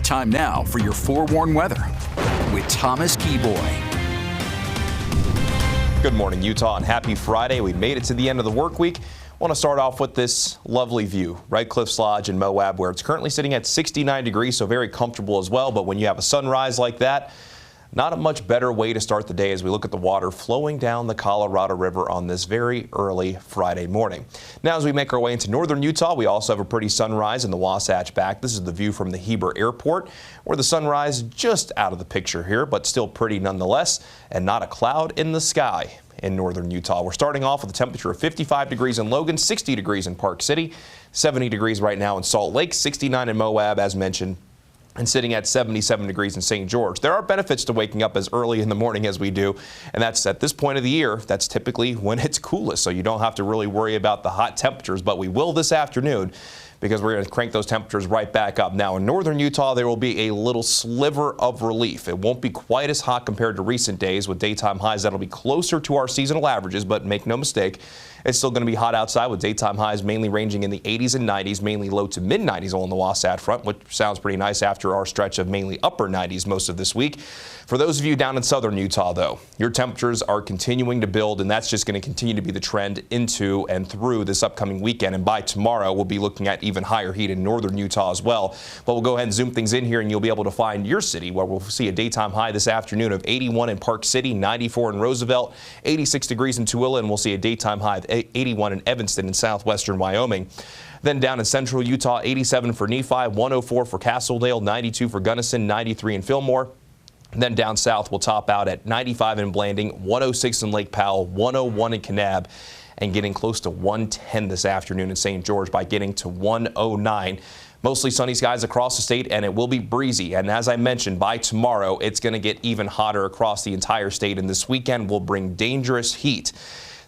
Time now for your forewarned weather with Thomas Keyboy. Good morning, Utah, and happy Friday. We made it to the end of the work week. I want to start off with this lovely view, Red Cliffs Lodge in Moab, where it's currently sitting at 69 degrees, so very comfortable as well. But when you have a sunrise like that, not a much better way to start the day as we look at the water flowing down the Colorado River on this very early Friday morning. Now, as we make our way into northern Utah, we also have a pretty sunrise in the Wasatch Back. This is the view from the Heber Airport, where the sunrise just out of the picture here, but still pretty nonetheless, and not a cloud in the sky in northern Utah. We're starting off with a temperature of 55 degrees in Logan, 60 degrees in Park City, 70 degrees right now in Salt Lake, 69 in Moab, as mentioned, and sitting at 77 degrees in St. George. There are benefits to waking up as early in the morning as we do, and that's at this point of the year. That's typically when it's coolest, so you don't have to really worry about the hot temperatures, but we will this afternoon because we're going to crank those temperatures right back up. Now, in northern Utah, there will be a little sliver of relief. It won't be quite as hot compared to recent days with daytime highs that'll be closer to our seasonal averages, but make no mistake, it's still going to be hot outside with daytime highs mainly ranging in the 80s and 90s, mainly low to mid 90s along the Wasatch Front, which sounds pretty nice after our stretch of mainly upper 90s most of this week. For those of you down in southern Utah, though, your temperatures are continuing to build, and that's just going to continue to be the trend into and through this upcoming weekend. And by tomorrow, we'll be looking at even higher heat in northern Utah as well. But we'll go ahead and zoom things in here, and you'll be able to find your city, where we'll see a daytime high this afternoon of 81 in Park City, 94 in Roosevelt, 86 degrees in Tooele, and we'll see a daytime high of 81 in Evanston in southwestern Wyoming. Then down in central Utah, 87 for Nephi, 104 for Castledale, 92 for Gunnison, 93 in Fillmore. And then down south, we'll top out at 95 in Blanding, 106 in Lake Powell, 101 in Kanab, and getting close to 110 this afternoon in St. George by getting to 109. Mostly sunny skies across the state, and it will be breezy. And as I mentioned, by tomorrow, it's going to get even hotter across the entire state. And this weekend will bring dangerous heat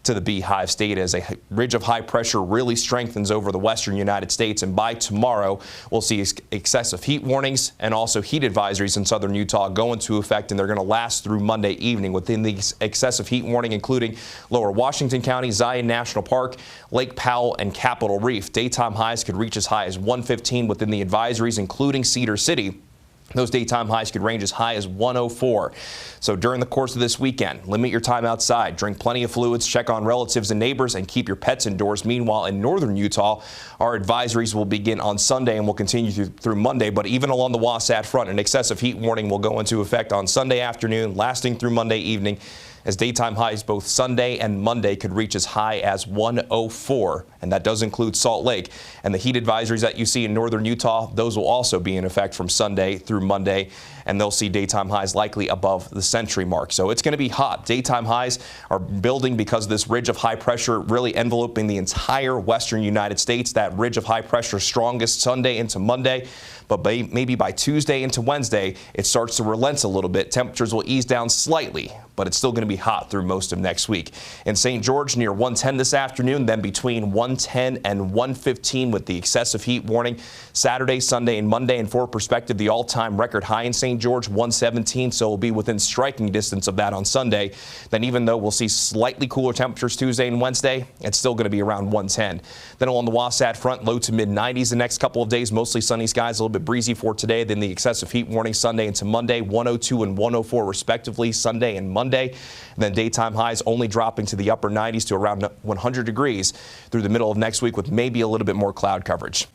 to the Beehive State as a ridge of high pressure really strengthens over the western United States. And by tomorrow, we'll see excessive heat warnings and also heat advisories in southern Utah go into effect, and they're going to last through Monday evening. Within these excessive heat warning, including lower Washington County, Zion National Park, Lake Powell, and Capitol Reef. Daytime highs could reach as high as 115 within the advisories, including Cedar City. Those daytime highs could range as high as 104. So during the course of this weekend, limit your time outside, drink plenty of fluids, check on relatives and neighbors, and keep your pets indoors. Meanwhile, in northern Utah, our advisories will begin on Sunday and will continue through Monday. But even along the Wasatch Front, an excessive heat warning will go into effect on Sunday afternoon, lasting through Monday evening, as daytime highs both Sunday and Monday could reach as high as 104, and that does include Salt Lake. And the heat advisories that you see in northern Utah, those will also be in effect from Sunday through Monday, and they'll see daytime highs likely above the century mark. So it's going to be hot. Daytime highs are building because of this ridge of high pressure really enveloping the entire western United States. That ridge of high pressure strongest Sunday into Monday, but maybe by Tuesday into Wednesday, it starts to relent a little bit. Temperatures will ease down slightly, but it's still going to be hot through most of next week. In St. George, near 110 this afternoon, then between 110 and 115 with the excessive heat warning. Saturday, Sunday, and Monday, and for perspective, the all-time record high in St. George, 117, so we'll be within striking distance of that on Sunday. Then even though we'll see slightly cooler temperatures Tuesday and Wednesday, it's still going to be around 110. Then along the Wasatch Front, low to mid-90s the next couple of days, mostly sunny skies, a little bit breezy for today. Then the excessive heat warning Sunday into Monday, 102 and 104 respectively, Sunday and Monday. And then daytime highs only dropping to the upper 90s to around 100 degrees through the middle of next week with maybe a little bit more cloud coverage.